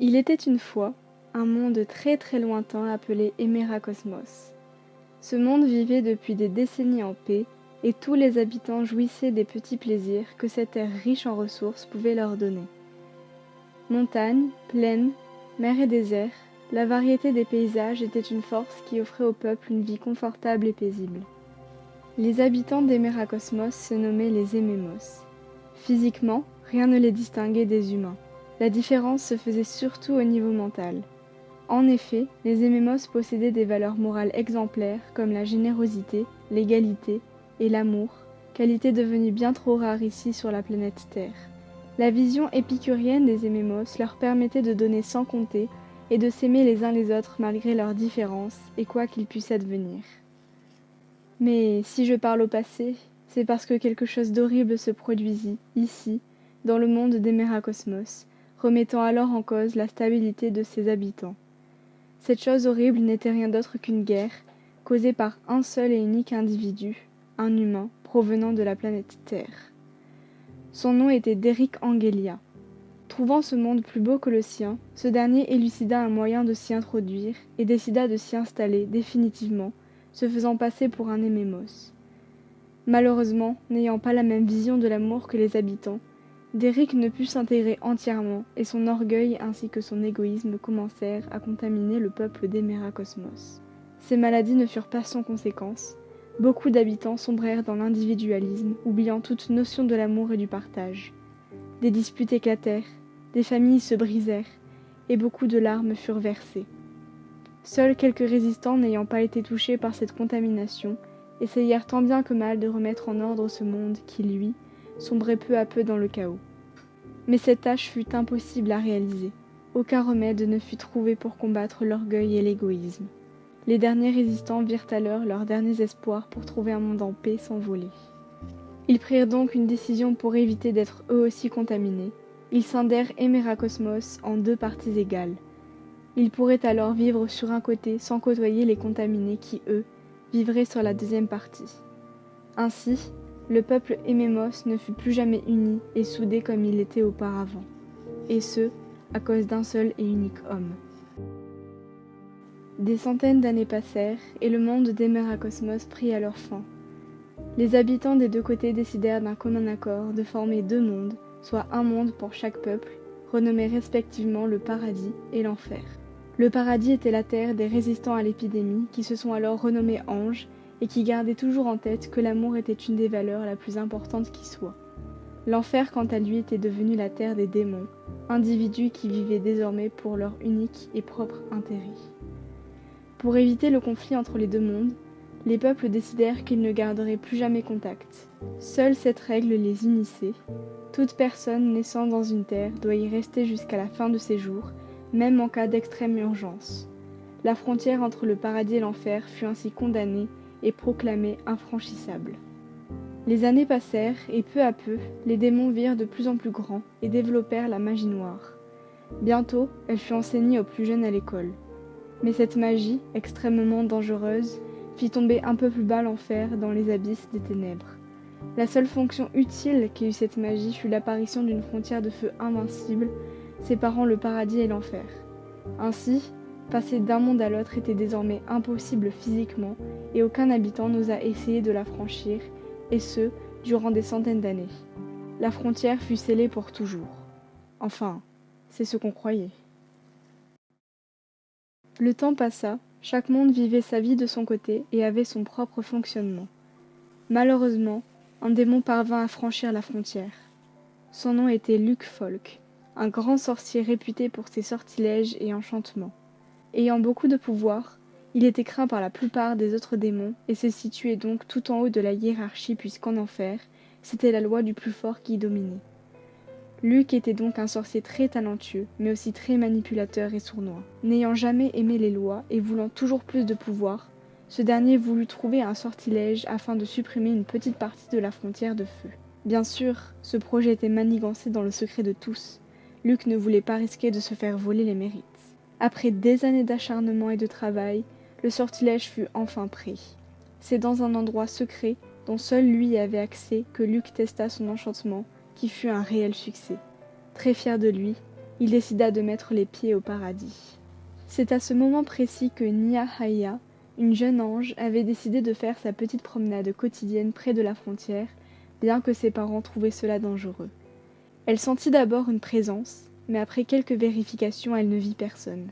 Il était une fois un monde très très lointain appelé Héméra-Cosmos. Ce monde vivait depuis des décennies en paix et tous les habitants jouissaient des petits plaisirs que cette terre riche en ressources pouvait leur donner. Montagnes, plaines, mers et déserts, la variété des paysages était une force qui offrait au peuple une vie confortable et paisible. Les habitants d'Héméra-Cosmos se nommaient les Hémémos. Physiquement, rien ne les distinguait des humains. La différence se faisait surtout au niveau mental. En effet, les Hémémos possédaient des valeurs morales exemplaires comme la générosité, l'égalité et l'amour, qualités devenues bien trop rares ici sur la planète Terre. La vision épicurienne des Hémémos leur permettait de donner sans compter et de s'aimer les uns les autres malgré leurs différences et quoi qu'ils puissent advenir. Mais si je parle au passé, c'est parce que quelque chose d'horrible se produisit, ici, dans le monde d'Héméra-Cosmos, remettant alors en cause la stabilité de ses habitants. Cette chose horrible n'était rien d'autre qu'une guerre, causée par un seul et unique individu, un humain, provenant de la planète Terre. Son nom était Derrick Angelia. Trouvant ce monde plus beau que le sien, ce dernier élucida un moyen de s'y introduire et décida de s'y installer définitivement, se faisant passer pour un Hémémos. Malheureusement, n'ayant pas la même vision de l'amour que les habitants, Derrick ne put s'intégrer entièrement et son orgueil ainsi que son égoïsme commencèrent à contaminer le peuple d'Héméra-Cosmos. Ces maladies ne furent pas sans conséquences. Beaucoup d'habitants sombrèrent dans l'individualisme, oubliant toute notion de l'amour et du partage. Des disputes éclatèrent, des familles se brisèrent, et beaucoup de larmes furent versées. Seuls quelques résistants n'ayant pas été touchés par cette contamination, essayèrent tant bien que mal de remettre en ordre ce monde qui, lui, sombrait peu à peu dans le chaos. Mais cette tâche fut impossible à réaliser. Aucun remède ne fut trouvé pour combattre l'orgueil et l'égoïsme. Les derniers résistants virent alors leurs derniers espoirs pour trouver un monde en paix s'envoler. Ils prirent donc une décision pour éviter d'être eux aussi contaminés. Ils scindèrent Héméra-Cosmos en deux parties égales. Ils pourraient alors vivre sur un côté sans côtoyer les contaminés qui, eux, vivraient sur la deuxième partie. Ainsi, le peuple Hémémos ne fut plus jamais uni et soudé comme il l'était auparavant, et ce, à cause d'un seul et unique homme. Des centaines d'années passèrent, et le monde d'Héméra-Cosmos prit alors fin. Les habitants des deux côtés décidèrent d'un commun accord de former deux mondes, soit un monde pour chaque peuple, renommés respectivement le paradis et l'enfer. Le paradis était la terre des résistants à l'épidémie qui se sont alors renommés anges et qui gardaient toujours en tête que l'amour était une des valeurs la plus importante qui soit. L'enfer, quant à lui, était devenu la terre des démons, individus qui vivaient désormais pour leur unique et propre intérêt. Pour éviter le conflit entre les deux mondes, les peuples décidèrent qu'ils ne garderaient plus jamais contact. Seule cette règle les unissait. Toute personne naissant dans une terre doit y rester jusqu'à la fin de ses jours, même en cas d'extrême urgence. La frontière entre le paradis et l'enfer fut ainsi condamnée et proclamée infranchissable. Les années passèrent et peu à peu, les démons virent de plus en plus grands et développèrent la magie noire. Bientôt, elle fut enseignée aux plus jeunes à l'école. Mais cette magie, extrêmement dangereuse, fit tomber un peu plus bas l'enfer dans les abysses des ténèbres. La seule fonction utile qu'ait eue cette magie fut l'apparition d'une frontière de feu invincible, séparant le paradis et l'enfer. Ainsi, passer d'un monde à l'autre était désormais impossible physiquement, et aucun habitant n'osa essayer de la franchir, et ce, durant des centaines d'années. La frontière fut scellée pour toujours. Enfin, c'est ce qu'on croyait. Le temps passa, chaque monde vivait sa vie de son côté et avait son propre fonctionnement. Malheureusement, un démon parvint à franchir la frontière. Son nom était Luc Folk, un grand sorcier réputé pour ses sortilèges et enchantements. Ayant beaucoup de pouvoir, il était craint par la plupart des autres démons et se situait donc tout en haut de la hiérarchie puisqu'en enfer, c'était la loi du plus fort qui y dominait. Luc était donc un sorcier très talentueux, mais aussi très manipulateur et sournois. N'ayant jamais aimé les lois et voulant toujours plus de pouvoir, ce dernier voulut trouver un sortilège afin de supprimer une petite partie de la frontière de feu. Bien sûr, ce projet était manigancé dans le secret de tous. Luc ne voulait pas risquer de se faire voler les mérites. Après des années d'acharnement et de travail, le sortilège fut enfin prêt. C'est dans un endroit secret, dont seul lui avait accès, que Luc testa son enchantement, qui fut un réel succès. Très fier de lui, il décida de mettre les pieds au paradis. C'est à ce moment précis que Nia Haya, une jeune ange, avait décidé de faire sa petite promenade quotidienne près de la frontière, bien que ses parents trouvaient cela dangereux. Elle sentit d'abord une présence, mais après quelques vérifications, elle ne vit personne.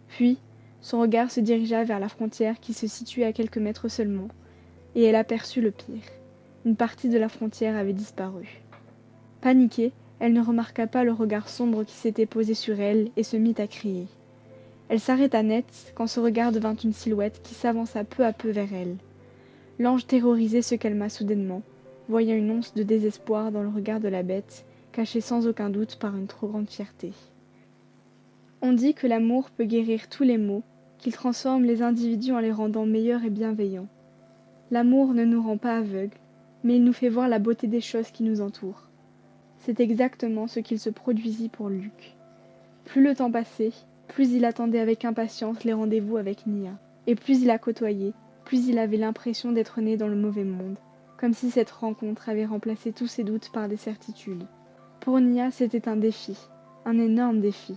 Puis, son regard se dirigea vers la frontière qui se situait à quelques mètres seulement, et elle aperçut le pire. Une partie de la frontière avait disparu. Paniquée, elle ne remarqua pas le regard sombre qui s'était posé sur elle et se mit à crier. Elle s'arrêta net quand ce regard devint une silhouette qui s'avança peu à peu vers elle. L'ange terrorisé se calma soudainement, voyant une once de désespoir dans le regard de la bête, cachée sans aucun doute par une trop grande fierté. On dit que l'amour peut guérir tous les maux, qu'il transforme les individus en les rendant meilleurs et bienveillants. L'amour ne nous rend pas aveugles, mais il nous fait voir la beauté des choses qui nous entourent. C'est exactement ce qu'il se produisit pour Luc. Plus le temps passait, plus il attendait avec impatience les rendez-vous avec Nia, et plus il la côtoyait, plus il avait l'impression d'être né dans le mauvais monde, comme si cette rencontre avait remplacé tous ses doutes par des certitudes. Pour Nia, c'était un défi, un énorme défi.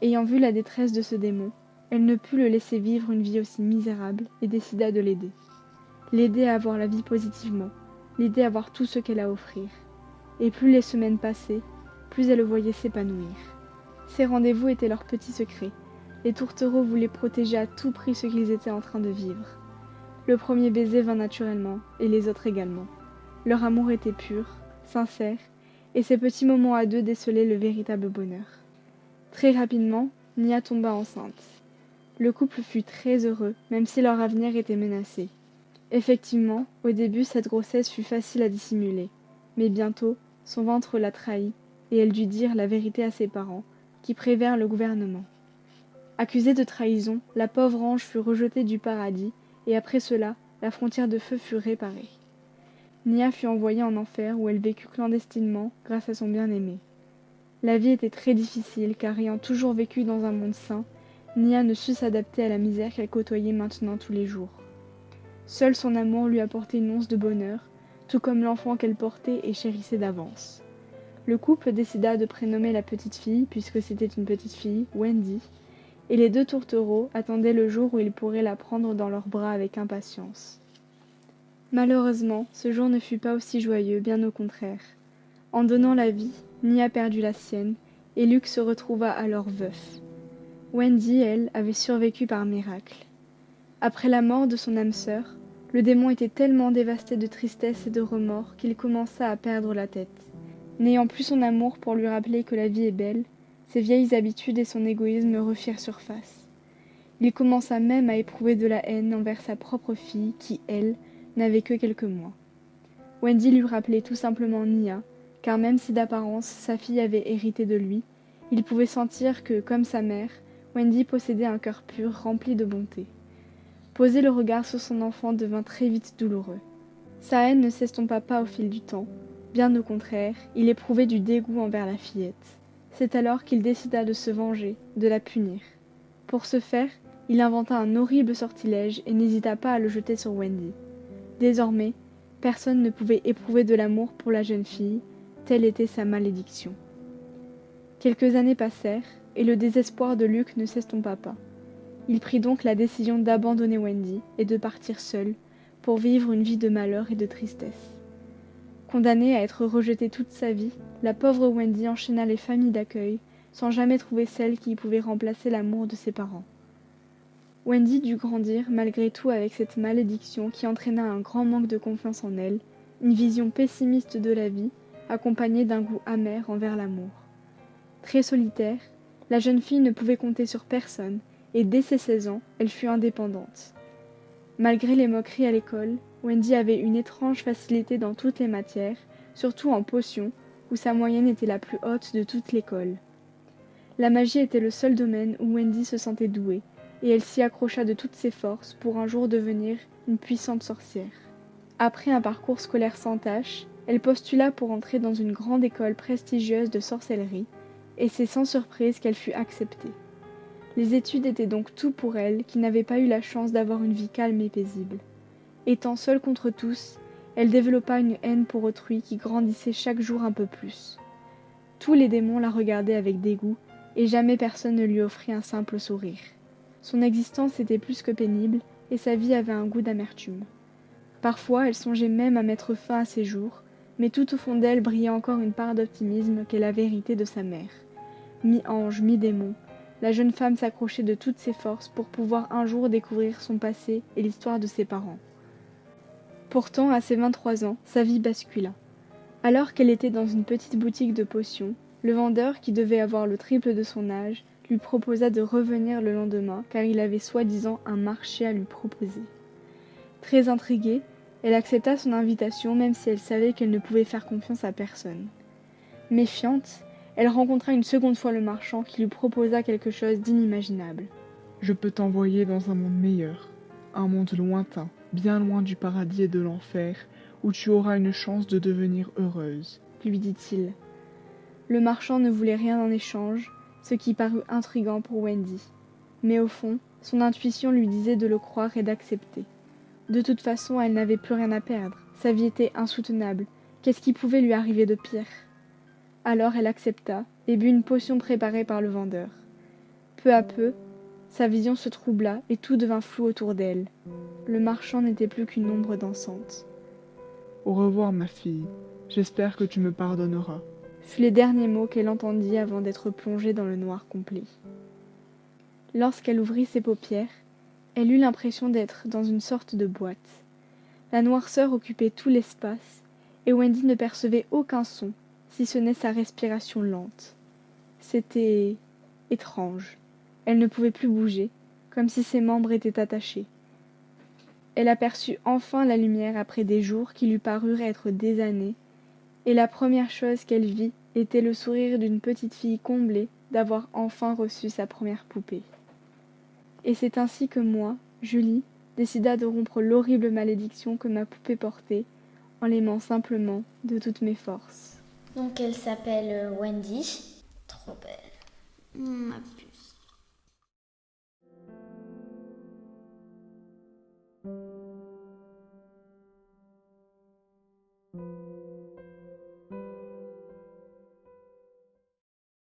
Ayant vu la détresse de ce démon, elle ne put le laisser vivre une vie aussi misérable et décida de l'aider. L'aider à voir la vie positivement, l'aider à voir tout ce qu'elle a à offrir. Et plus les semaines passaient, plus elle le voyait s'épanouir. Ces rendez-vous étaient leur petit secret. Les tourtereaux voulaient protéger à tout prix ce qu'ils étaient en train de vivre. Le premier baiser vint naturellement, et les autres également. Leur amour était pur, sincère, et ces petits moments à deux décelaient le véritable bonheur. Très rapidement, Nia tomba enceinte. Le couple fut très heureux, même si leur avenir était menacé. Effectivement, au début, cette grossesse fut facile à dissimuler, mais bientôt, son ventre la trahit, et elle dut dire la vérité à ses parents, qui prévinrent le gouvernement. Accusée de trahison, la pauvre ange fut rejetée du paradis, et après cela, la frontière de feu fut réparée. Nia fut envoyée en enfer où elle vécut clandestinement grâce à son bien-aimé. La vie était très difficile car ayant toujours vécu dans un monde sain, Nia ne sut s'adapter à la misère qu'elle côtoyait maintenant tous les jours. Seul son amour lui apportait une once de bonheur, tout comme l'enfant qu'elle portait et chérissait d'avance. Le couple décida de prénommer la petite fille, puisque c'était une petite fille, Wendy, et les deux tourtereaux attendaient le jour où ils pourraient la prendre dans leurs bras avec impatience. Malheureusement, ce jour ne fut pas aussi joyeux, bien au contraire. En donnant la vie, Nia perdut la sienne, et Luc se retrouva alors veuf. Wendy, elle, avait survécu par miracle. Après la mort de son âme sœur, le démon était tellement dévasté de tristesse et de remords qu'il commença à perdre la tête. N'ayant plus son amour pour lui rappeler que la vie est belle, ses vieilles habitudes et son égoïsme refirent surface. Il commença même à éprouver de la haine envers sa propre fille qui, elle, n'avait que quelques mois. Wendy lui rappelait tout simplement Nia, car même si d'apparence sa fille avait hérité de lui, il pouvait sentir que, comme sa mère, Wendy possédait un cœur pur rempli de bonté. Poser le regard sur son enfant devint très vite douloureux. Sa haine ne s'estompa pas au fil du temps. Bien au contraire, il éprouvait du dégoût envers la fillette. C'est alors qu'il décida de se venger, de la punir. Pour ce faire, il inventa un horrible sortilège et n'hésita pas à le jeter sur Wendy. Désormais, personne ne pouvait éprouver de l'amour pour la jeune fille, telle était sa malédiction. Quelques années passèrent, et le désespoir de Luc ne s'estompa pas. Il prit donc la décision d'abandonner Wendy et de partir seul, pour vivre une vie de malheur et de tristesse. Condamnée à être rejetée toute sa vie, la pauvre Wendy enchaîna les familles d'accueil, sans jamais trouver celle qui pouvait remplacer l'amour de ses parents. Wendy dut grandir malgré tout avec cette malédiction qui entraîna un grand manque de confiance en elle, une vision pessimiste de la vie, accompagnée d'un goût amer envers l'amour. Très solitaire, la jeune fille ne pouvait compter sur personne, et dès ses 16 ans, elle fut indépendante. Malgré les moqueries à l'école, Wendy avait une étrange facilité dans toutes les matières, surtout en potions, où sa moyenne était la plus haute de toute l'école. La magie était le seul domaine où Wendy se sentait douée, et elle s'y accrocha de toutes ses forces pour un jour devenir une puissante sorcière. Après un parcours scolaire sans tâche, elle postula pour entrer dans une grande école prestigieuse de sorcellerie, et c'est sans surprise qu'elle fut acceptée. Les études étaient donc tout pour elle, qui n'avait pas eu la chance d'avoir une vie calme et paisible. Étant seule contre tous, elle développa une haine pour autrui qui grandissait chaque jour un peu plus. Tous les démons la regardaient avec dégoût, et jamais personne ne lui offrit un simple sourire. Son existence était plus que pénible, et sa vie avait un goût d'amertume. Parfois, elle songeait même à mettre fin à ses jours, mais tout au fond d'elle brillait encore une part d'optimisme qu'elle avait héritée de sa mère. Mi-ange, mi-démon, la jeune femme s'accrochait de toutes ses forces pour pouvoir un jour découvrir son passé et l'histoire de ses parents. Pourtant, à ses 23 ans, sa vie bascula. Alors qu'elle était dans une petite boutique de potions, le vendeur, qui devait avoir le triple de son âge, lui proposa de revenir le lendemain car il avait soi-disant un marché à lui proposer. Très intriguée, elle accepta son invitation même si elle savait qu'elle ne pouvait faire confiance à personne. Méfiante, elle rencontra une seconde fois le marchand qui lui proposa quelque chose d'inimaginable. Je peux t'envoyer dans un monde meilleur, un monde lointain, bien loin du paradis et de l'enfer, où tu auras une chance de devenir heureuse, lui dit-il. Le marchand ne voulait rien en échange, ce qui parut intriguant pour Wendy. Mais au fond, son intuition lui disait de le croire et d'accepter. De toute façon, elle n'avait plus rien à perdre. Sa vie était insoutenable. Qu'est-ce qui pouvait lui arriver de pire? Alors elle accepta et but une potion préparée par le vendeur. Peu à peu, sa vision se troubla et tout devint flou autour d'elle. Le marchand n'était plus qu'une ombre dansante. Au revoir ma fille, j'espère que tu me pardonneras. Furent les derniers mots qu'elle entendit avant d'être plongée dans le noir complet. Lorsqu'elle ouvrit ses paupières, elle eut l'impression d'être dans une sorte de boîte. La noirceur occupait tout l'espace, et Wendy ne percevait aucun son, si ce n'est sa respiration lente. C'était étrange. Elle ne pouvait plus bouger, comme si ses membres étaient attachés. Elle aperçut enfin la lumière après des jours qui lui parurent être des années, et la première chose qu'elle vit était le sourire d'une petite fille comblée d'avoir enfin reçu sa première poupée. Et c'est ainsi que moi, Julie, décida de rompre l'horrible malédiction que ma poupée portait, en l'aimant simplement de toutes mes forces. Donc elle s'appelle Wendy. Trop belle. Ma puce.